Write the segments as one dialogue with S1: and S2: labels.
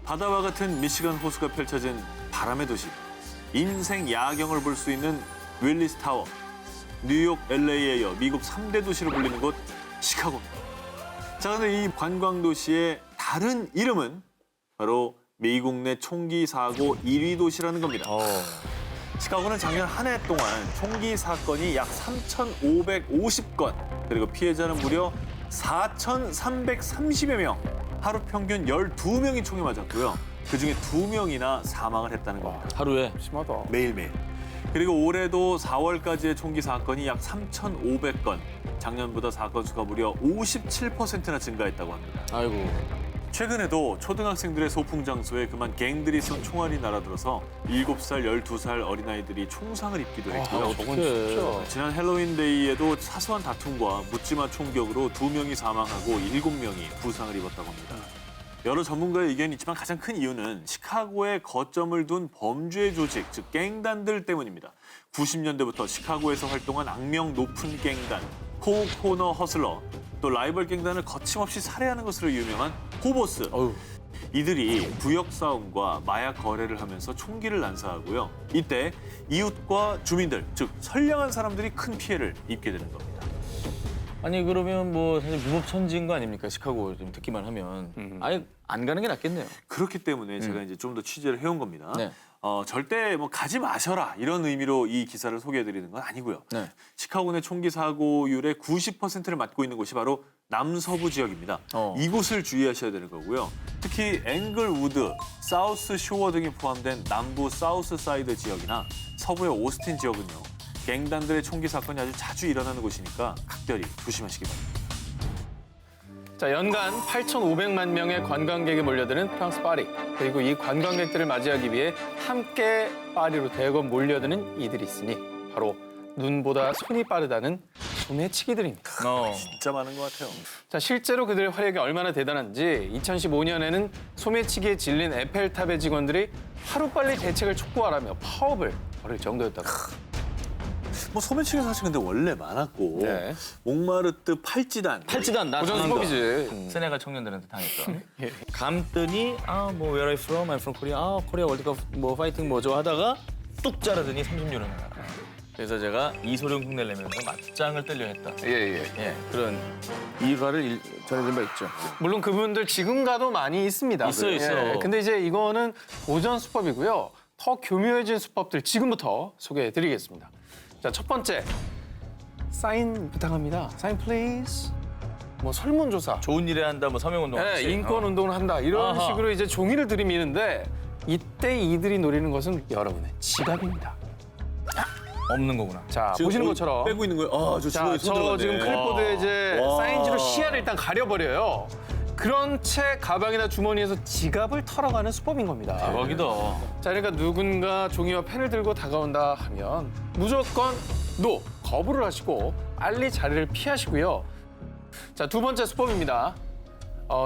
S1: 바다와 같은 미시간 호수가 펼쳐진 바람의 도시. 인생 야경을 볼 수 있는 윌리스 타워. 뉴욕, LA에 이어 미국 3대 도시로 불리는 곳 시카고입니다. 자, 그런데 이 관광 도시의 다른 이름은 바로 미국 내 총기 사고 1위 도시라는 겁니다. 시카고는 작년 한 해 동안 총기 사건이 약 3,550건, 그리고 피해자는 무려 4,330여 명. 하루 평균 12명이 총에 맞았고요. 그중에 2명이나 사망을 했다는 겁니다.
S2: 하루에?
S3: 심하다.
S1: 매일매일. 그리고 올해도 4월까지의 총기 사건이 약 3,500건. 작년보다 사건 수가 무려 57%나 증가했다고 합니다.
S2: 아이고.
S1: 최근에도 초등학생들의 소풍 장소에 그만 갱들이 쏜 총알이 날아들어서 7살, 12살 어린아이들이 총상을 입기도 했고요.
S3: 저건 진짜.
S1: 지난 헬로윈데이에도 사소한 다툼과 묻지마 총격으로 2명이 사망하고 7명이 부상을 입었다고 합니다. 여러 전문가의 의견이 있지만 가장 큰 이유는 시카고에 거점을 둔 범죄 조직, 즉 갱단들 때문입니다. 90년대부터 시카고에서 활동한 악명 높은 갱단, 포코너 허슬러, 또 라이벌 갱단을 거침없이 살해하는 것으로 유명한 호보스. 이들이 구역 싸움과 마약 거래를 하면서 총기를 난사하고요. 이때 이웃과 주민들, 즉 선량한 사람들이 큰 피해를 입게 되는 겁니다.
S2: 아니 그러면 뭐 사실 무법천지인 거 아닙니까? 시카고 좀 듣기만 하면 아예 안 가는 게 낫겠네요.
S1: 그렇기 때문에 제가 이제 좀 더 취재를 해온 겁니다.
S2: 네.
S1: 절대 뭐 가지 마셔라 이런 의미로 이 기사를 소개해드리는 건 아니고요.
S2: 네.
S1: 시카고 내 총기 사고율의 90%를 맡고 있는 곳이 바로 남서부 지역입니다. 이곳을 주의하셔야 되는 거고요. 특히 앵글우드, 사우스 쇼어 등이 포함된 남부 사우스 사이드 지역이나 서부의 오스틴 지역은요. 갱단들의 총기 사건이 아주 자주 일어나는 곳이니까 각별히 조심하시기 바랍니다.
S3: 자, 연간 8,500만 명의 관광객이 몰려드는 프랑스 파리. 그리고 이 관광객들을 맞이하기 위해 함께 파리로 대거 몰려드는 이들이 있으니 바로 눈보다 손이 빠르다는 소매치기들입니다.
S1: 진짜 많은 것 같아요.
S3: 자, 실제로 그들의 활약이 얼마나 대단한지 2015년에는 소매치기에 질린 에펠탑의 직원들이 하루빨리 대책을 촉구하라며 파업을 벌일 정도였다고.
S1: 뭐 소매치기 사실 근데 원래 많았고
S3: 네.
S1: 몽마르트 팔찌단.
S2: 팔찌단 나
S3: 고전
S2: 당한 거.
S3: 수법이지.
S2: 세네갈 청년들한테 당했던. 감더니 뭐 where are you from? I'm from Korea. 코리아 월드컵 뭐 파이팅 뭐죠 하다가 뚝 자르더니 30유로 나가. 그래서 제가 이소룡 흉내를 내면서 맞짱을 뜨려 했다. 예, 그런 일화를 전해준 바 있죠.
S3: 물론 그분들 지금 가도 많이 있습니다.
S2: 있어.
S3: 근데 이제 이거는 고전 수법이고요. 더 교묘해진 수법들 지금부터 소개해드리겠습니다. 자, 첫 번째. 사인 부탁합니다. 사인 플리즈. 뭐 설문조사.
S2: 좋은 일에 한다, 뭐 서명운동.
S3: 네, 인권 운동을 한다. 이런
S2: 아하.
S3: 식으로 이제 종이를 들이미는데 이때 이들이 노리는 것은 여러분의 지갑입니다.
S2: 없는 거구나.
S3: 자,
S1: 지금
S3: 보시는
S1: 거의
S3: 것처럼.
S1: 빼고 있는 거예요. 저
S3: 자, 저 지금 클립보드에 이제
S1: 와.
S3: 사인지로 시야를 일단 가려버려요. 그런 채 가방이나 주머니에서 지갑을 털어가는 수법인 겁니다.
S2: 대박이다.
S3: 자, 그러니까 누군가 종이와 펜을 들고 다가온다 하면 무조건 노, 거부를 하시고 빨리 자리를 피하시고요. 자, 두 번째 수법입니다.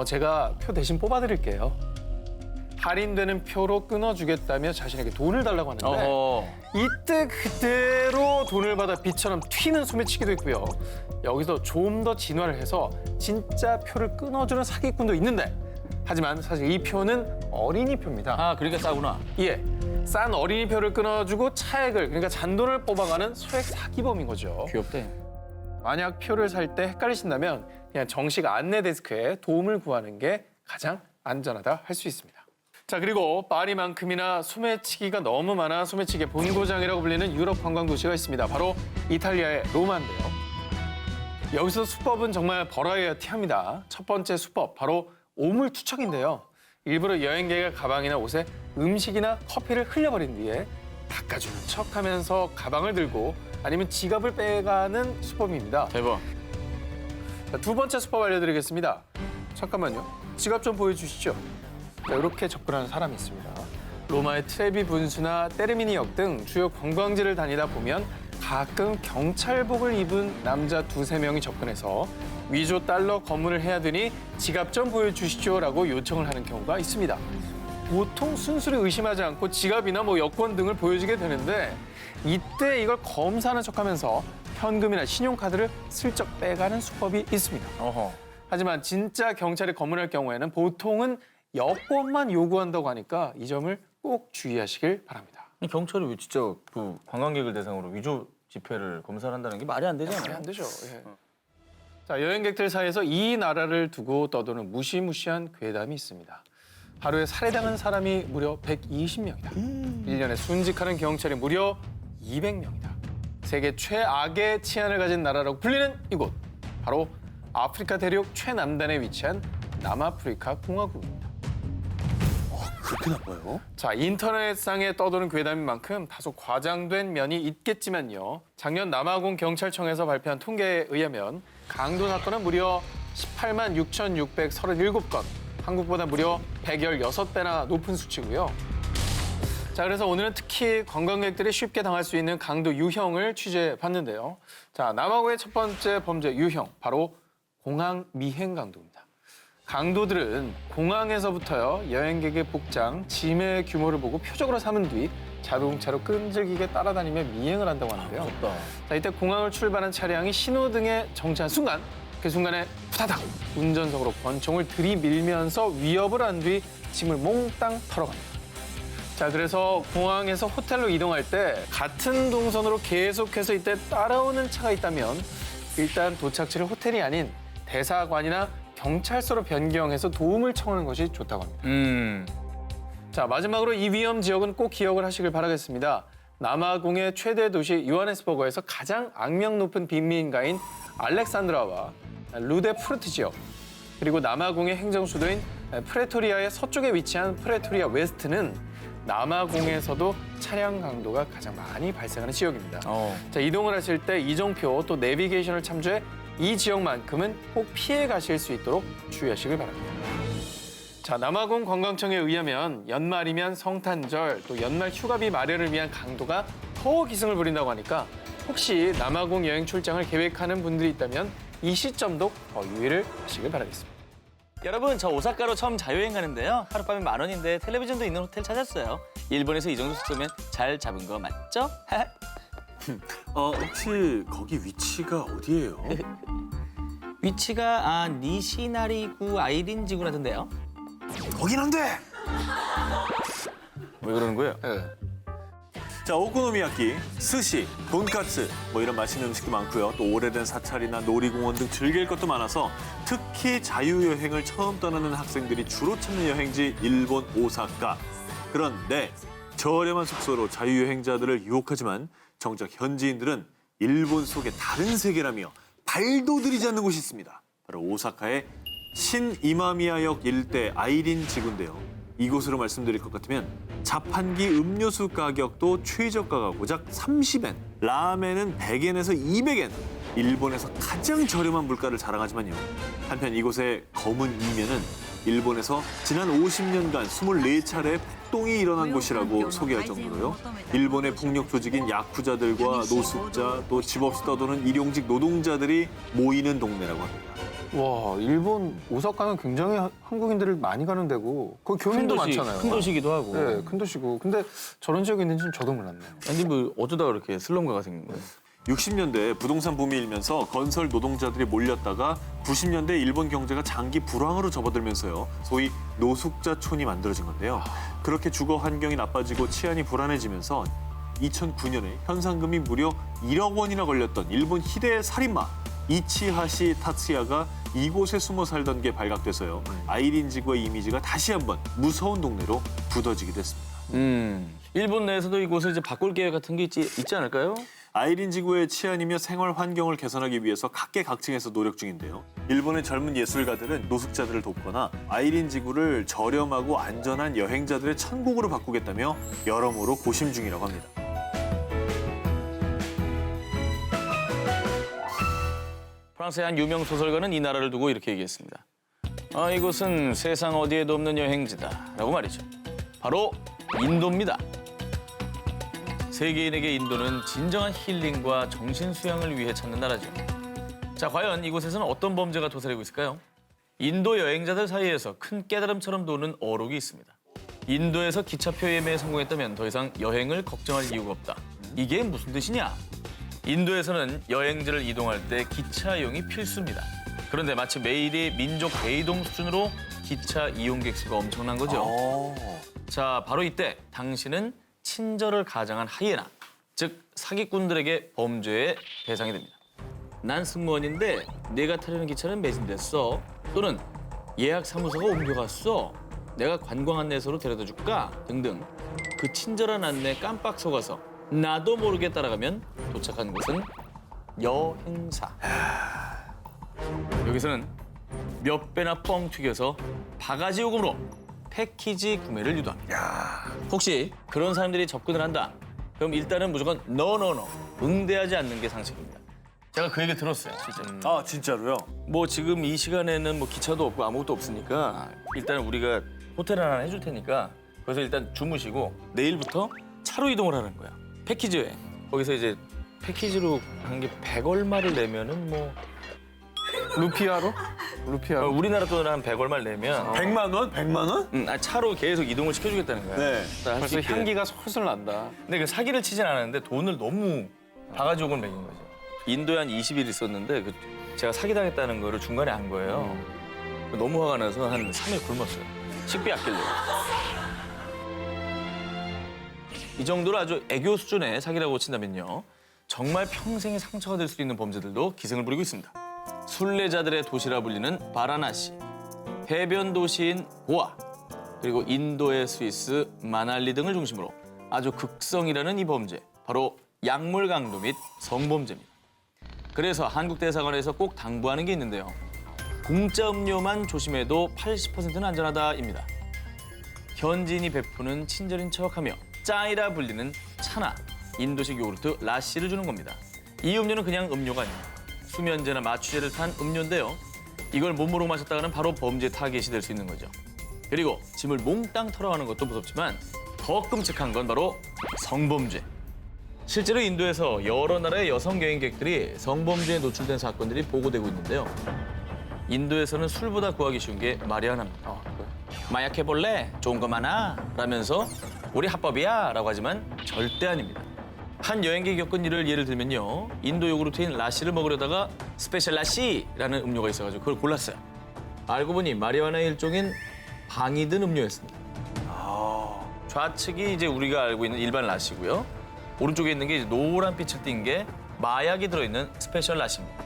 S3: 제가 표 대신 뽑아드릴게요. 할인되는 표로 끊어주겠다며 자신에게 돈을 달라고 하는데 이때 그대로 돈을 받아 비처럼 튀는 소매치기도 있고요. 여기서 좀 더 진화를 해서 진짜 표를 끊어주는 사기꾼도 있는데 하지만 사실 이 표는 어린이 표입니다.
S2: 아, 그러니까 싸구나.
S3: 예, 싼 어린이 표를 끊어주고 차액을, 그러니까 잔돈을 뽑아가는 소액 사기범인 거죠.
S2: 귀엽다.
S3: 만약 표를 살 때 헷갈리신다면 그냥 정식 안내 데스크에 도움을 구하는 게 가장 안전하다 할 수 있습니다. 자, 그리고 파리만큼이나 소매치기가 너무 많아 소매치기의 본고장이라고 불리는 유럽 관광 도시가 있습니다. 바로 이탈리아의 로마인데요. 여기서 수법은 정말 버라이어티합니다. 첫 번째 수법, 바로 오물투척인데요. 일부러 여행객의 가방이나 옷에 음식이나 커피를 흘려버린 뒤에 닦아주는 척하면서 가방을 들고 아니면 지갑을 빼가는 수법입니다.
S2: 대박.
S3: 자, 두 번째 수법 알려드리겠습니다. 잠깐만요. 지갑 좀 보여주시죠. 자, 이렇게 접근하는 사람이 있습니다. 로마의 트레비 분수나 테르미니역 등 주요 관광지를 다니다 보면 가끔 경찰복을 입은 남자 두세 명이 접근해서 위조 달러 검문을 해야 되니 지갑 좀 보여주시죠라고 요청을 하는 경우가 있습니다. 보통 순수를 의심하지 않고 지갑이나 뭐 여권 등을 보여주게 되는데 이때 이걸 검사하는 척하면서 현금이나 신용카드를 슬쩍 빼가는 수법이 있습니다.
S2: 어허.
S3: 하지만 진짜 경찰이 검문할 경우에는 보통은 여권만 요구한다고 하니까 이 점을 꼭 주의하시길 바랍니다.
S2: 경찰이 왜 진짜 그 관광객을 대상으로 위조 지폐를 검사를 한다는 게 말이 안
S3: 말이
S2: 되잖아요.
S3: 안 되죠. 예. 자, 여행객들 사이에서 이 나라를 두고 떠도는 무시무시한 괴담이 있습니다. 하루에 살해당한 사람이 무려 120명이다. 1년에 순직하는 경찰이 무려 200명이다. 세계 최악의 치안을 가진 나라라고 불리는 이곳. 바로 아프리카 대륙 최남단에 위치한 남아프리카 공화국입니다.
S1: 그렇게 나빠요?
S3: 자, 인터넷상에 떠도는 괴담인 만큼 다소 과장된 면이 있겠지만요. 작년 남아공 경찰청에서 발표한 통계에 의하면 강도 사건은 무려 18만 6,637건, 한국보다 무려 116배나 높은 수치고요. 자, 그래서 오늘은 특히 관광객들이 쉽게 당할 수 있는 강도 유형을 취재해봤는데요. 자, 남아공의 첫 번째 범죄 유형, 바로 공항 미행 강도입니다. 강도들은 공항에서부터요, 여행객의 복장, 짐의 규모를 보고 표적으로 삼은 뒤 자동차로 끈질기게 따라다니며 미행을 한다고 하는데요.
S2: 무섭다.
S3: 자, 이때 공항을 출발한 차량이 신호등에 정차한 순간, 그 순간에 푸다닥 운전석으로 권총을 들이밀면서 위협을 한 뒤 짐을 몽땅 털어갑니다. 자, 그래서 공항에서 호텔로 이동할 때 같은 동선으로 계속해서 이때 따라오는 차가 있다면 일단 도착지를 호텔이 아닌 대사관이나 경찰서로 변경해서 도움을 청하는 것이 좋다고 합니다. 자, 마지막으로 이 위험 지역은 꼭 기억을 하시길 바라겠습니다. 남아공의 최대 도시 요하네스버거에서 가장 악명 높은 빈민가인 알렉산드라와 루데푸르트 지역, 그리고 남아공의 행정수도인 프레토리아의 서쪽에 위치한 프레토리아 웨스트는 남아공에서도 차량 강도가 가장 많이 발생하는 지역입니다. 자, 이동을 하실 때 이정표 또 내비게이션을 참조해 이 지역만큼은 꼭 피해 가실 수 있도록 주의하시길 바랍니다. 자, 남아공 관광청에 의하면 연말이면 성탄절 또 연말 휴가비 마련을 위한 강도가 더 기승을 부린다고 하니까 혹시 남아공 여행 출장을 계획하는 분들이 있다면 이 시점도 더 유의를 하시길 바라겠습니다.
S2: 여러분, 저 오사카로 처음 자유여행 가는데요. 하룻밤에 10,000원인데 텔레비전도 있는 호텔 찾았어요. 일본에서 이 정도 숙소면 잘 잡은 거 맞죠?
S1: 혹시 거기 위치가 어디예요?
S2: 위치가 니시나리구 아이린지구라던데요.
S1: 거긴 안 돼!
S2: 왜 그러는 거예요?
S1: 자, 오코노미야끼, 스시, 돈까스 뭐 이런 맛있는 음식도 많고요. 또 오래된 사찰이나 놀이공원 등 즐길 것도 많아서 특히 자유여행을 처음 떠나는 학생들이 주로 찾는 여행지 일본 오사카. 그런데 저렴한 숙소로 자유여행자들을 유혹하지만 정작 현지인들은 일본 속의 다른 세계라며 발도 들이지 않는 곳이 있습니다. 바로 오사카의 신이마미야역 일대 아이린 지구인데요. 이곳으로 말씀드릴 것 같으면 자판기 음료수 가격도 최저가가 고작 30엔, 라멘은 100엔에서 200엔. 일본에서 가장 저렴한 물가를 자랑하지만요. 한편 이곳의 검은 이면은 일본에서 지난 50년간 24차례 폭동이 일어난 곳이라고 소개할 정도로요. 일본의 폭력 조직인 야쿠자들과 노숙자, 또 집 없이 떠도는 일용직 노동자들이 모이는 동네라고 합니다.
S3: 와, 일본 오사카는 굉장히 한국인들을 많이 가는 데고 거기 교민도 많잖아요.
S2: 큰 도시기도 하고.
S3: 네, 큰 도시고. 근데 저런 지역에 있는지는 저도 몰랐네요.
S2: 아니 뭐 어쩌다 그렇게 슬럼가가 생긴 거예요?
S1: 60년대 부동산 붐이 일면서 건설 노동자들이 몰렸다가 90년대 일본 경제가 장기 불황으로 접어들면서요. 소위 노숙자촌이 만들어진 건데요. 그렇게 주거 환경이 나빠지고 치안이 불안해지면서 2009년에 현상금이 무려 1억 원이나 걸렸던 일본 희대의 살인마 이치하시 타츠야가 이곳에 숨어 살던 게 발각돼서요. 아이린 지구의 이미지가 다시 한번 무서운 동네로 굳어지게 됐습니다.
S2: 일본 내에서도 이곳을 이제 바꿀 계획 같은 게 있지 않을까요?
S1: 아이린 지구의 치안이며 생활 환경을 개선하기 위해서 각계각층에서 노력 중인데요. 일본의 젊은 예술가들은 노숙자들을 돕거나 아이린 지구를 저렴하고 안전한 여행자들의 천국으로 바꾸겠다며 여러모로 고심 중이라고 합니다.
S2: 프랑스의 한 유명 소설가는 이 나라를 두고 이렇게 얘기했습니다. 이곳은 세상 어디에도 없는 여행지다라고 말이죠. 바로 인도입니다. 세계인에게 인도는 진정한 힐링과 정신 수양을 위해 찾는 나라죠. 자, 과연 이곳에서는 어떤 범죄가 도사리고 있을까요? 인도 여행자들 사이에서 큰 깨달음처럼 도는 어록이 있습니다. 인도에서 기차표 예매에 성공했다면 더 이상 여행을 걱정할 이유가 없다. 이게 무슨 뜻이냐? 인도에서는 여행지를 이동할 때 기차 이용이 필수입니다. 그런데 마치 매일이 민족 대이동 수준으로 기차 이용객 수가 엄청난 거죠. 자, 바로 이때 당신은 친절을 가장한 하이에나, 즉 사기꾼들에게 범죄의 대상이 됩니다. 난 승무원인데 내가 타려는 기차는 매진됐어. 또는 예약 사무소가 옮겨갔어. 내가 관광 안내소로 데려다 줄까? 등등. 그 친절한 안내에 깜빡 속아서 나도 모르게 따라가면 도착한 곳은 여행사. 여기서는 몇 배나 뻥 튀겨서 바가지 요금으로 패키지 구매를 유도합니다. 혹시 그런 사람들이 접근을 한다. 그럼 일단은 무조건 노노노 응대하지 않는 게 상식입니다. 제가 그 얘기 들었어요, 실제.
S1: 아 진짜로요?
S2: 뭐 지금 이 시간에는 뭐 기차도 없고 아무것도 없으니까 일단 우리가 호텔 하나 해줄 테니까 그래서 일단 주무시고 내일부터 차로 이동을 하는 거야. 패키지 여행. 거기서 이제 패키지로 한 게 100 얼마를 내면은 뭐
S3: 루피아로? 루피아로?
S2: 우리나라 돈으로 한 100 얼마를 내면
S1: 100만 원? 100만 원?
S2: 차로 계속 이동을 시켜주겠다는 거야.
S1: 네.
S2: 할수
S3: 벌써
S2: 있게.
S3: 향기가 솔솔 난다.
S2: 근데 그 사기를 치진 않았는데 돈을 너무 바가지 요금을 매긴 거죠. 인도에 한 20일 있었는데 제가 사기당했다는 거를 중간에 안 거예요. 너무 화가 나서 한 3일 굶었어요. 식비 아끼려고. 이 정도로 아주 애교 수준의 사기라고 친다면요. 정말 평생의 상처가 될 수 있는 범죄들도 기승을 부리고 있습니다. 순례자들의 도시라 불리는 바라나시, 해변 도시인 고아, 그리고 인도의 스위스 마날리 등을 중심으로 아주 극성이라는 이 범죄, 바로 약물 강도 및 성범죄입니다. 그래서 한국 대사관에서 꼭 당부하는 게 있는데요. 공짜 음료만 조심해도 80%는 안전하다입니다. 현지인이 베푸는 친절인 척하며 짜이라 불리는 차나 인도식 요구르트 라시를 주는 겁니다. 이 음료는 그냥 음료가 아닙니다. 수면제나 마취제를 탄 음료인데요. 이걸 몸으로 마셨다가는 바로 범죄 타겟이 될 수 있는 거죠. 그리고 짐을 몽땅 털어가는 것도 무섭지만 더 끔찍한 건 바로 성범죄. 실제로 인도에서 여러 나라의 여성 여행객들이 성범죄에 노출된 사건들이 보고되고 있는데요. 인도에서는 술보다 구하기 쉬운 게 마리아나입니다. 마약해볼래? 좋은 거 많아? 라면서 우리 합법이야? 라고 하지만 절대 아닙니다. 한 여행객이 겪은 일을 예를 들면요. 인도 요구르트인 라시를 먹으려다가 스페셜 라시라는 음료가 있어가지고 그걸 골랐어요. 알고 보니 마리아나의 일종인 방이 든 음료였습니다. 좌측이 이제 우리가 알고 있는 일반 라시고요. 오른쪽에 있는 게 이제 노란 빛을 띤 게 마약이 들어있는 스페셜 라시입니다.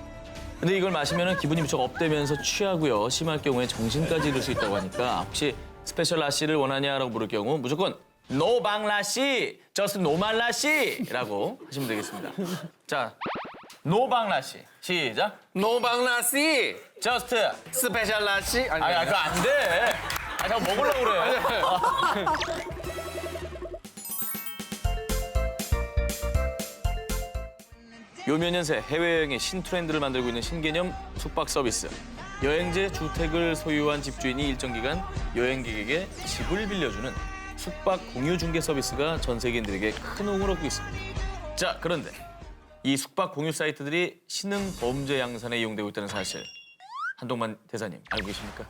S2: 근데 이걸 마시면 기분이 무척 업되면서 취하고요. 심할 경우에 정신까지 잃을 수 있다고 하니까 혹시 스페셜 라시를 원하냐라고 물을 경우 무조건 노방 라시, 저스트 노말 라시라고 하시면 되겠습니다. 자, 노방 라시 시작.
S3: 노방라시!
S2: 저스트.
S3: 스페셜 라시!
S2: 아니, 그거 안 돼. 아, 자꾸 먹으려고 그래. 요 몇 년 새 해외여행의 신트렌드를 만들고 있는 신개념 숙박 서비스. 여행지 주택을 소유한 집주인이 일정 기간 여행객에게 집을 빌려주는 숙박 공유 중개 서비스가 전 세계인들에게 큰 호응을 얻고 있습니다. 자, 그런데 이 숙박 공유 사이트들이 신흥 범죄 양산에 이용되고 있다는 사실 한동만 대사님 알고 계십니까?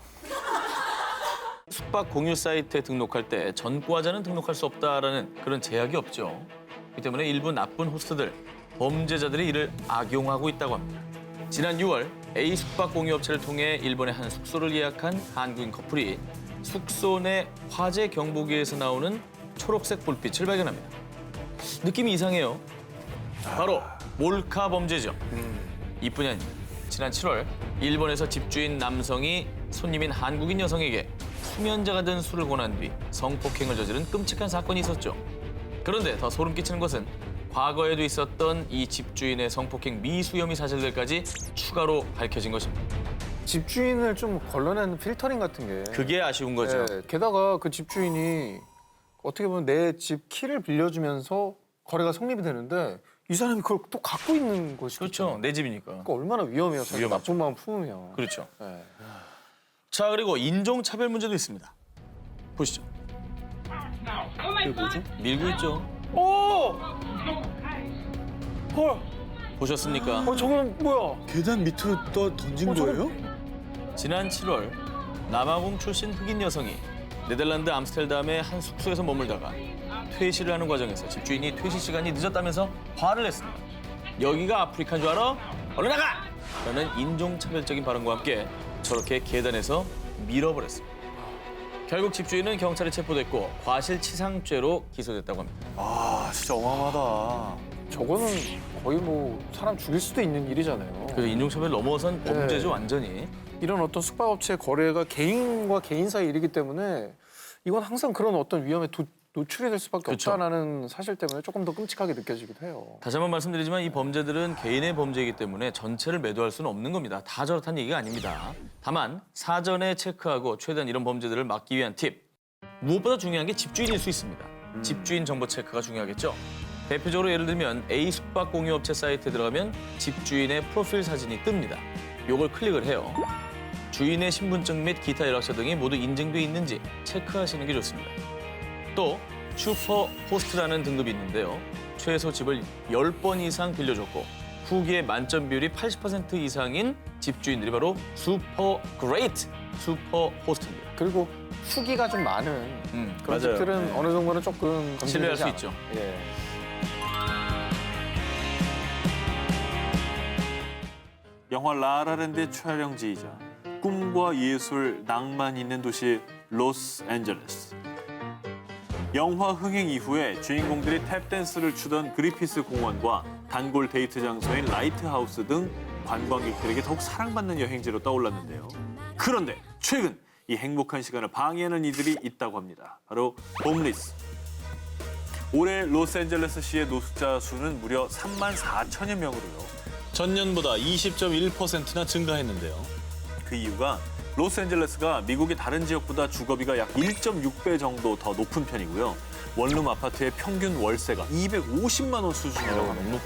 S2: 숙박 공유 사이트에 등록할 때 전과자는 등록할 수 없다라는 그런 제약이 없죠. 이 때문에 일부 나쁜 호스트들, 범죄자들이 이를 악용하고 있다고 합니다. 지난 6월 A 숙박 공유 업체를 통해 일본의 한 숙소를 예약한 한국인 커플이 숙소 내 화재 경보기에서 나오는 초록색 불빛을 발견합니다. 느낌이 이상해요. 바로 몰카 범죄죠. 이뿐이 아닙니다. 지난 7월 일본에서 집주인 남성이 손님인 한국인 여성에게 수면제가 든 술을 권한 뒤 성폭행을 저지른 끔찍한 사건이 있었죠. 그런데 더 소름 끼치는 것은 과거에도 있었던 이 집주인의 성폭행 미수혐의 사실들까지 추가로 밝혀진 것입니다.
S3: 집주인을 좀 걸러내는 필터링 같은 게.
S2: 그게 아쉬운 거죠.
S3: 네, 게다가 그 집주인이 어떻게 보면 내 집 키를 빌려주면서 거래가 성립이 되는데 이 사람이 그걸 또 갖고 있는 것이
S2: 그렇죠. 내 집이니까.
S3: 그러니까 얼마나 위험해요. 사실
S2: 위험하죠.
S3: 나쁜 마음 품으면.
S2: 그렇죠.
S3: 네.
S2: 자, 그리고 인종차별 문제도 있습니다. 보시죠. 이게 뭐죠? 밀고 있죠.
S3: 오! 헐!
S2: 보셨습니까?
S3: 저건 뭐야?
S1: 계단 밑으로 던진 거예요?
S2: 지난 7월 남아공 출신 흑인 여성이 네덜란드 암스테르담의 한 숙소에서 머물다가 퇴실을 하는 과정에서 집주인이 퇴실 시간이 늦었다면서 화를 냈습니다. 여기가 아프리카인 줄 알아? 얼른 나가! 라는 인종차별적인 발언과 함께 저렇게 계단에서 밀어버렸습니다. 결국 집주인은 경찰에 체포됐고 과실치상죄로 기소됐다고 합니다.
S1: 아, 진짜 어마어마하다.
S3: 저거는 거의 뭐 사람 죽일 수도 있는 일이잖아요.
S2: 그래서 인종차별 넘어선 범죄죠,
S3: 네.
S2: 완전히.
S3: 이런 어떤 숙박업체 거래가 개인과 개인 사이 일이기 때문에 이건 항상 그런 어떤 위험에 노출이 될 수밖에
S2: 그렇죠.
S3: 없다는 사실 때문에 조금 더 끔찍하게 느껴지기도 해요.
S2: 다시 한번 말씀드리지만 이 범죄들은 개인의 범죄이기 때문에 전체를 매도할 수는 없는 겁니다. 다 저렇다는 얘기가 아닙니다. 다만 사전에 체크하고 최대한 이런 범죄들을 막기 위한 팁. 무엇보다 중요한 게 집주인일 수 있습니다. 집주인 정보 체크가 중요하겠죠. 대표적으로 예를 들면 A 숙박 공유업체 사이트에 들어가면 집주인의 프로필 사진이 뜹니다. 요걸 클릭을 해요. 주인의 신분증 및 기타 연락처 등이 모두 인증돼 있는지 체크하시는 게 좋습니다. 또 슈퍼 호스트라는 등급이 있는데요. 최소 집을 10번 이상 빌려줬고 후기의 만점 비율이 80% 이상인 집주인들이 바로 슈퍼 그레이트 슈퍼 호스트입니다.
S3: 그리고 후기가 좀 많은 그런
S1: 맞아요.
S3: 집들은
S1: 네.
S3: 어느 정도는 조금
S2: 신뢰할 수
S3: 검증되지
S2: 있죠.
S3: 않아요. 예.
S1: 영화 라라랜드의 촬영지이자 꿈과 예술, 낭만 있는 도시 로스앤젤레스. 영화 흥행 이후에 주인공들이 탭댄스를 추던 그리피스 공원과 단골 데이트 장소인 라이트하우스 등 관광객들에게 더욱 사랑받는 여행지로 떠올랐는데요. 그런데 최근 이 행복한 시간을 방해하는 이들이 있다고 합니다. 바로 홈리스. 올해 로스앤젤레스시의 노숙자 수는 무려 34,000여 명으로요.
S4: 전년보다 20.1%나 증가했는데요.
S1: 그 이유가 로스앤젤레스가 미국의 다른 지역보다 주거비가 약 1.6배 정도 더 높은 편이고요. 원룸 아파트의 평균 월세가 250만 원 수준이라고 합니다.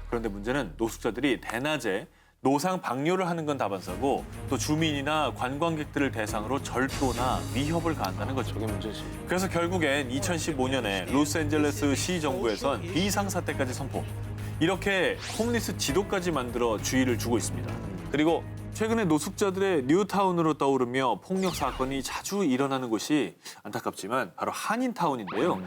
S1: 그런데 문제는 노숙자들이 대낮에 노상 방뇨를 하는 건 다반사고 또 주민이나 관광객들을 대상으로 절도나 위협을 가한다는 거죠.
S3: 저게 문제지.
S1: 그래서 결국엔 2015년에 로스앤젤레스 시 정부에선 비상사태까지 선포. 이렇게 홈리스 지도까지 만들어 주의를 주고 있습니다. 그리고 최근에 노숙자들의 뉴타운으로 떠오르며 폭력 사건이 자주 일어나는 곳이 안타깝지만 바로 한인타운인데요.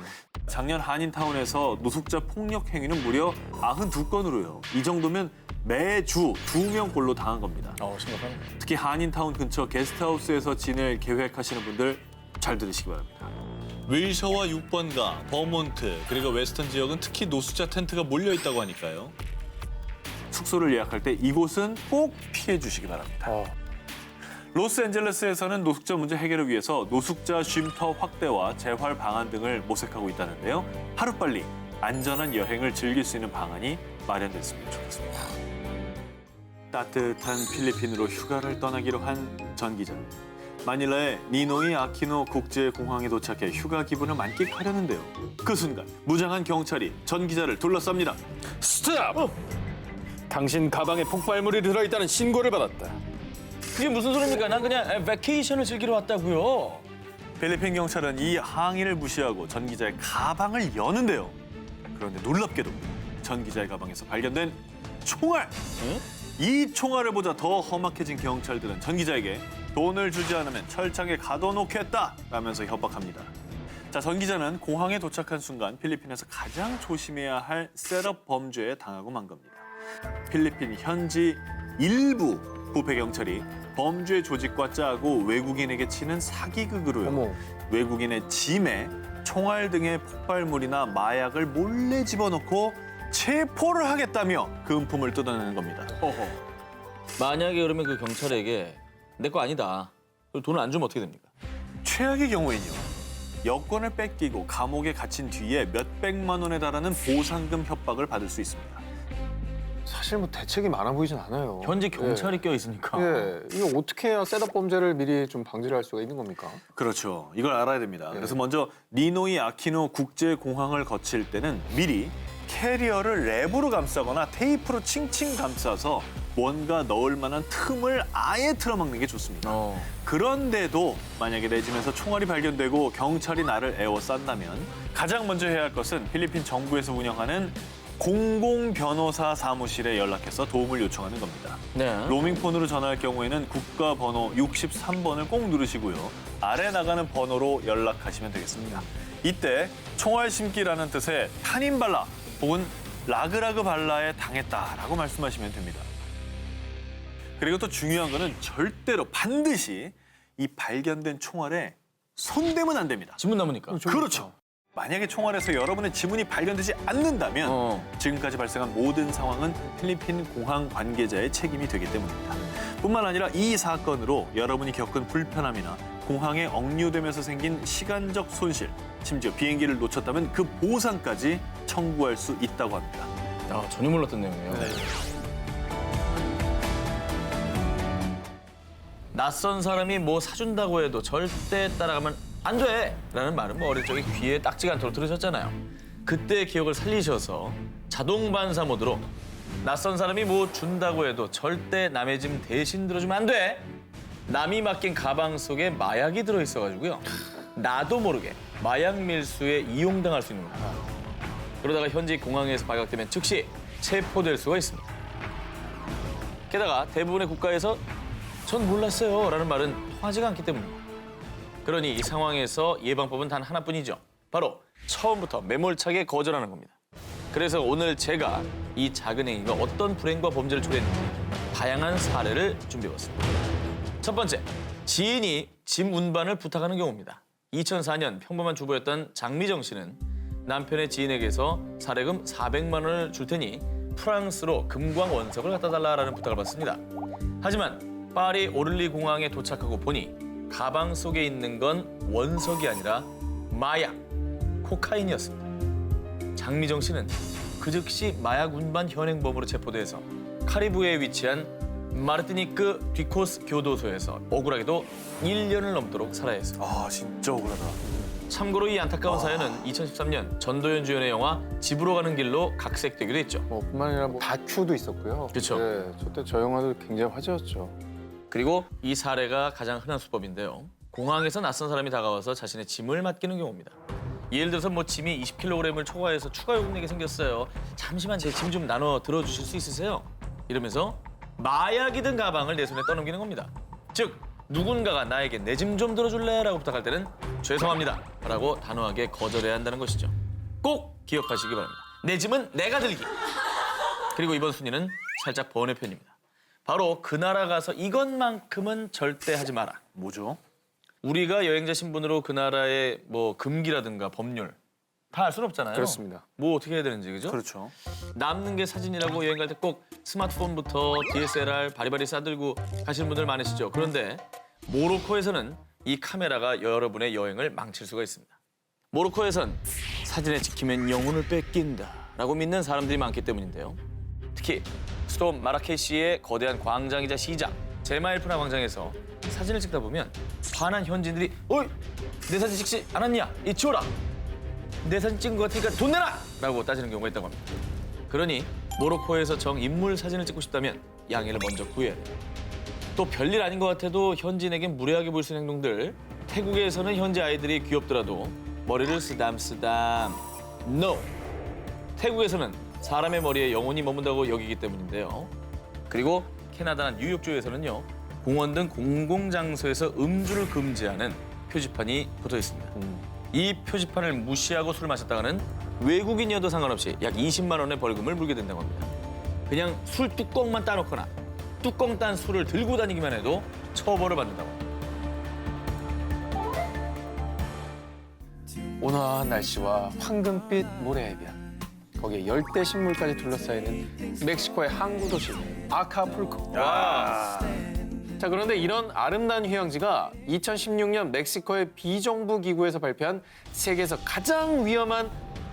S1: 작년 한인타운에서 노숙자 폭력 행위는 무려 92건으로요. 이 정도면 매주 2명꼴로 당한 겁니다.
S2: 심각하네.
S1: 특히 한인타운 근처 게스트하우스에서 지낼 계획하시는 분들 잘 들으시기 바랍니다.
S4: 윌셔와 6번가, 버몬트, 그리고 웨스턴 지역은 특히 노숙자 텐트가 몰려 있다고 하니까요.
S1: 숙소를 예약할 때 이곳은 꼭 피해 주시기 바랍니다. 로스앤젤레스에서는 노숙자 문제 해결을 위해서 노숙자 쉼터 확대와 재활 방안 등을 모색하고 있다는데요. 하루빨리 안전한 여행을 즐길 수 있는 방안이 마련됐으면 좋겠습니다. 따뜻한 필리핀으로 휴가를 떠나기로 한 전 기자. 마닐라의 니노이 아키노 국제공항에 도착해 휴가 기분을 만끽하려는데요. 그 순간 무장한 경찰이 전 기자를 둘러쌉니다.
S3: 스탑! 당신 가방에 폭발물이 들어있다는 신고를 받았다.
S2: 그게 무슨 소리입니까? 난 그냥 베케이션을 즐기러 왔다고요.
S1: 필리핀 경찰은 이 항의를 무시하고 전 기자의 가방을 여는데요. 그런데 놀랍게도 전 기자의 가방에서 발견된 총알! 이 총알을 보자 더 험악해진 경찰들은 전 기자에게 돈을 주지 않으면 철창에 가둬놓겠다 라면서 협박합니다. 자, 전 기자는 공항에 도착한 순간 필리핀에서 가장 조심해야 할 셋업 범죄에 당하고 만 겁니다. 필리핀 현지 일부 부패 경찰이 범죄 조직과 짜고 외국인에게 치는 사기극으로요.
S3: 어머.
S1: 외국인의 짐에 총알 등의 폭발물이나 마약을 몰래 집어넣고 체포를 하겠다며 금품을 뜯어내는 겁니다.
S2: 만약에 그러면 그 경찰에게 내 거 아니다. 그리고 돈을 안 주면 어떻게 됩니까?
S1: 최악의 경우에는요. 여권을 뺏기고 감옥에 갇힌 뒤에 몇백만 원에 달하는 보상금 협박을 받을 수 있습니다.
S3: 사실 뭐 대책이 많아 보이진 않아요.
S2: 현지 경찰이 껴 있으니까.
S3: 예, 이거 어떻게 해야 셋업 범죄를 미리 좀 방지를 할 수가 있는 겁니까?
S1: 그렇죠. 이걸 알아야 됩니다. 그래서 먼저 니노이 아키노 국제공항을 거칠 때는 미리 캐리어를 랩으로 감싸거나 테이프로 칭칭 감싸서 뭔가 넣을 만한 틈을 아예 틀어막는 게 좋습니다. 그런데도 만약에 내 집에서 총알이 발견되고 경찰이 나를 에워싼다면 가장 먼저 해야 할 것은 필리핀 정부에서 운영하는 공공변호사 사무실에 연락해서 도움을 요청하는 겁니다.
S2: 네.
S1: 로밍폰으로 전화할 경우에는 국가번호 63번을 꼭 누르시고요. 아래 나가는 번호로 연락하시면 되겠습니다. 이때 총알 심기라는 뜻의 타닌발라 혹은 라그라그 발라에 당했다라고 말씀하시면 됩니다. 그리고 또 중요한 거는 절대로 반드시 이 발견된 총알에 손대면 안 됩니다.
S2: 지문 남으니까.
S1: 그렇죠. 만약에 총알에서 여러분의 지문이 발견되지 않는다면 지금까지 발생한 모든 상황은 필리핀 공항 관계자의 책임이 되기 때문입니다. 뿐만 아니라 이 사건으로 여러분이 겪은 불편함이나 공항에 억류되면서 생긴 시간적 손실, 심지어 비행기를 놓쳤다면 그 보상까지 청구할 수 있다고 합니다.
S2: 아, 전혀 몰랐던 내용이에요. 낯선 사람이 뭐 사준다고 해도 절대 따라가면 안 돼! 라는 말은 뭐 어릴 적에 귀에 딱지가 않도록 들으셨잖아요. 그때의 기억을 살리셔서 자동 반사 모드로 낯선 사람이 뭐 준다고 해도 절대 남의 짐 대신 들어주면 안 돼! 남이 맡긴 가방 속에 마약이 들어있어가지고요. 나도 모르게 마약 밀수에 이용당할 수 있는 겁니다. 그러다가 현지 공항에서 발각되면 즉시 체포될 수가 있습니다. 게다가 대부분의 국가에서 전 몰랐어요 라는 말은 통하지가 않기 때문입니다. 그러니 이 상황에서 예방법은 단 하나뿐이죠. 바로 처음부터 매몰차게 거절하는 겁니다. 그래서 오늘 제가 이 작은 행위가 어떤 불행과 범죄를 초래했는지 다양한 사례를 준비해봤습니다. 첫 번째, 지인이 짐 운반을 부탁하는 경우입니다. 2004년 평범한 주부였던 장미정 씨는 남편의 지인에게서 사례금 400만 원을 줄 테니 프랑스로 금광 원석을 갖다 달라라는 부탁을 받습니다. 하지만 파리 오를리 공항에 도착하고 보니 가방 속에 있는 건 원석이 아니라 마약, 코카인이었습니다. 장미정 씨는 그 즉시 마약 운반 현행범으로 체포돼서 카리브해에 위치한 마르티니크 뒤코스 교도소에서 억울하게도 1년을 넘도록 살아야 했습니다.
S1: 아, 진짜 억울하다.
S2: 참고로 이 안타까운 사연은 2013년 전도연 주연의 영화 집으로 가는 길로 각색되기도 했죠.
S3: 뭐 뿐만 아니라 뭐 다큐도 있었고요.
S2: 그쵸.
S3: 네, 저때 저 영화도 굉장히 화제였죠.
S2: 그리고 이 사례가 가장 흔한 수법인데요. 공항에서 낯선 사람이 다가와서 자신의 짐을 맡기는 경우입니다. 예를 들어서 뭐 짐이 20kg을 초과해서 추가 요금 내게 생겼어요. 잠시만 제 짐 좀 나눠 들어주실 수 있으세요? 이러면서 마약이 든 가방을 내 손에 떠넘기는 겁니다. 즉 누군가가 나에게 내 짐 좀 들어줄래? 라고 부탁할 때는 죄송합니다 라고 단호하게 거절해야 한다는 것이죠. 꼭 기억하시기 바랍니다. 내 짐은 내가 들기. 그리고 이번 순위는 살짝 번외편입니다. 바로 그 나라 가서 이것만큼은 절대 하지 마라.
S1: 뭐죠?
S2: 우리가 여행자 신분으로 그 나라의 뭐 금기라든가 법률 다 알 수는 없잖아요.
S3: 그렇습니다.
S2: 뭐 어떻게 해야 되는지 그죠?
S1: 그렇죠.
S2: 남는 게 사진이라고 여행 갈 때 꼭 스마트폰부터 DSLR 바리바리 싸들고 가시는 분들 많으시죠. 그런데 모로코에서는 이 카메라가 여러분의 여행을 망칠 수가 있습니다. 모로코에선 사진에 찍히면 영혼을 뺏긴다라고 믿는 사람들이 많기 때문인데요. 특히 수도 마라케시의 거대한 광장이자 시장 제마일프나 광장에서 사진을 찍다 보면 화난 현지인들이 어이 내 사진 찍지 않았냐? 이 치워라. 내 사진 찍은 것 같으니까 돈 내라! 라고 따지는 경우가 있다고 합니다. 그러니 모로코에서 정인물 사진을 찍고 싶다면 양해를 먼저 구해야 돼요. 또 별일 아닌 것 같아도 현지인에겐 무례하게 보일 수 있는 행동들. 태국에서는 현지 아이들이 귀엽더라도 머리를 쓰담쓰담. NO! 태국에서는 사람의 머리에 영혼이 머문다고 여기기 때문인데요. 그리고 캐나다 뉴욕주에서는요. 공원 등 공공장소에서 음주를 금지하는 표지판이 붙어 있습니다. 이 표지판을 무시하고 술을 마셨다가는 외국인이어도 상관없이 약 20만 원의 벌금을 물게 된다고 합니다. 그냥 술 뚜껑만 따놓거나 뚜껑 딴 술을 들고 다니기만 해도 처벌을 받는다고 합니다.
S3: 온화한 날씨와 황금빛 모래해변, 거기에 열대 식물까지 둘러싸이는 멕시코의 항구 도시 아카풀코. 자, 그런데 이런 아름다운 휴양지가 2016년 멕시코의 비정부 기구에서 발표한 세계에서 가장 위험한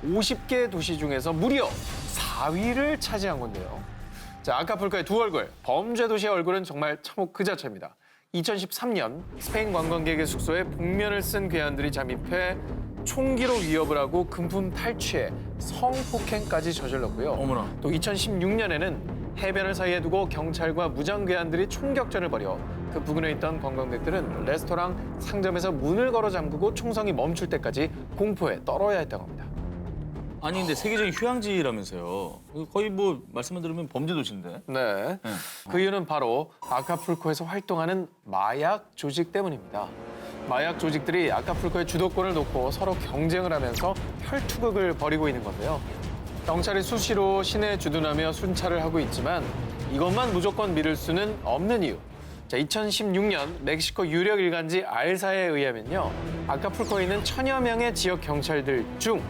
S3: 50개 도시 중에서 무려 4위를 차지한 건데요. 자, 아카풀코의 두 얼굴, 범죄 도시의 얼굴은 정말 참혹 그 자체입니다. 2013년 스페인 관광객의 숙소에 복면을 쓴 괴한들이 잠입해 총기로 위협을 하고 금품 탈취에 성폭행까지 저질렀고요.
S2: 어머나.
S3: 또 2016년에는 해변을 사이에 두고 경찰과 무장괴한들이 총격전을 벌여 그 부근에 있던 관광객들은 레스토랑, 상점에서 문을 걸어 잠그고 총성이 멈출 때까지 공포에 떨어야 했다고 합니다.
S2: 아니 근데 세계적인 휴양지라면서요. 거의 뭐 말씀만 들으면 범죄 도시인데.
S3: 네. 그 이유는 바로 아카풀코에서 활동하는 마약 조직 때문입니다. 마약 조직들이 아카풀코의 주도권을 놓고 서로 경쟁을 하면서 혈투극을 벌이고 있는 건데요. 경찰이 수시로 시내에 주둔하며 순찰을 하고 있지만 이것만 무조건 믿을 수는 없는 이유. 자, 2016년 멕시코 유력 일간지 알사에 의하면요. 아카풀코에 있는 천여 명의 지역 경찰들 중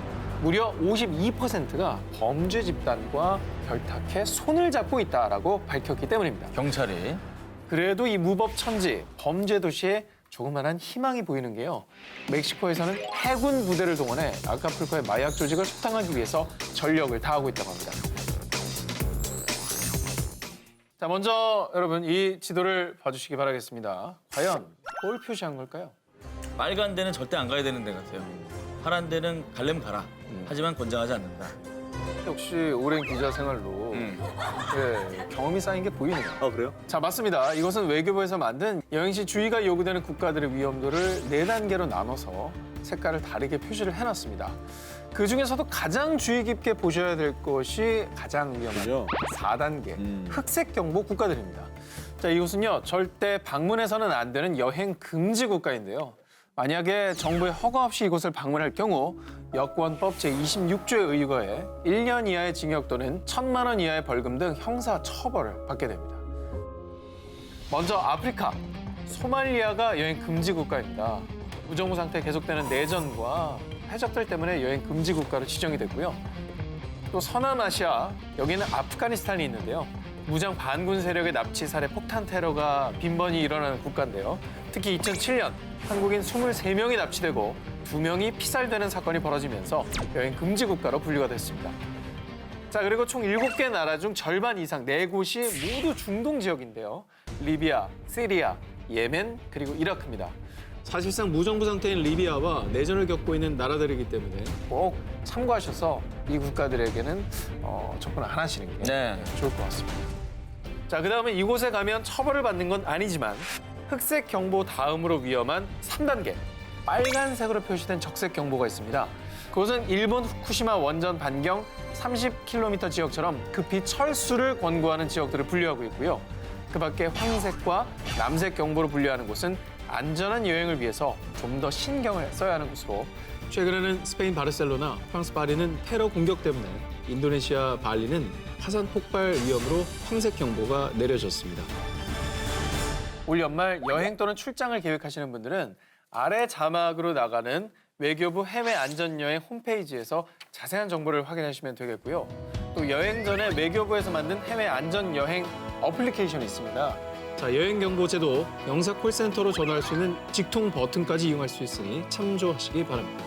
S3: 무려 52%가 범죄 집단과 결탁해 손을 잡고 있다라고 밝혔기 때문입니다.
S2: 경찰이.
S3: 그래도 이 무법 천지, 범죄 도시에 조그만한 희망이 보이는 게요. 멕시코에서는 해군 부대를 동원해 아카풀코의 마약 조직을 속당하기 위해서 전력을 다하고 있다고 합니다. 자, 먼저 여러분 이 지도를 봐주시기 바라겠습니다. 과연 뭘 표시한 걸까요?
S2: 빨간 데는 절대 안 가야 되는 데 같아요. 파란 데는 갈래면 가라. 하지만 권장하지 않는다.
S3: 역시 오랜 기자 생활로 네, 경험이 쌓인 게 보이네요.
S1: 아 그래요?
S3: 자, 맞습니다. 이것은 외교부에서 만든 여행 시 주의가 요구되는 국가들의 위험도를 4단계로 나눠서 색깔을 다르게 표시를 해놨습니다. 그중에서도 가장 주의 깊게 보셔야 될 것이 가장 위험한
S1: 그죠?
S3: 4단계 흑색 경보 국가들입니다. 자, 이곳은요 절대 방문해서는 안 되는 여행 금지 국가인데요. 만약에 정부의 허가 없이 이곳을 방문할 경우 여권법 제26조에 의거해 1년 이하의 징역 또는 1,000만 원 이하의 벌금 등 형사 처벌을 받게 됩니다. 먼저 아프리카, 소말리아가 여행 금지 국가입니다. 무정부 상태 계속되는 내전과 해적들 때문에 여행 금지 국가로 지정이 됐고요. 또 서남아시아, 여기는 아프가니스탄이 있는데요. 무장 반군 세력의 납치, 살해, 폭탄 테러가 빈번히 일어나는 국가인데요. 특히 2007년 한국인 23명이 납치되고 2명이 피살되는 사건이 벌어지면서 여행 금지 국가로 분류가 됐습니다. 자, 그리고 총 7개 나라 중 절반 이상 4곳이 모두 중동 지역인데요. 리비아, 시리아, 예멘, 그리고 이라크입니다. 사실상 무정부 상태인 리비아와 내전을 겪고 있는 나라들이기 때문에 꼭 참고하셔서 이 국가들에게는 접근 안 하시는 게
S2: 네.
S3: 좋을 것 같습니다. 자, 그다음에 이곳에 가면 처벌을 받는 건 아니지만 흑색 경보 다음으로 위험한 3단계 빨간색으로 표시된 적색 경보가 있습니다. 그곳은 일본 후쿠시마 원전 반경 30km 지역처럼 급히 철수를 권고하는 지역들을 분류하고 있고요. 그 밖에 황색과 남색 경보로 분류하는 곳은 안전한 여행을 위해서 좀 더 신경을 써야 하는 곳으로 최근에는 스페인 바르셀로나, 프랑스 파리는 테러 공격 때문에 인도네시아 발리는 화산 폭발 위험으로 황색 경보가 내려졌습니다. 올 연말 여행 또는 출장을 계획하시는 분들은 아래 자막으로 나가는 외교부 해외 안전여행 홈페이지에서 자세한 정보를 확인하시면 되겠고요. 또 여행 전에 외교부에서 만든 해외 안전여행 어플리케이션이 있습니다. 자, 여행경보제도 영사 콜센터로 전화할 수 있는 직통 버튼까지 이용할 수 있으니 참조하시기 바랍니다.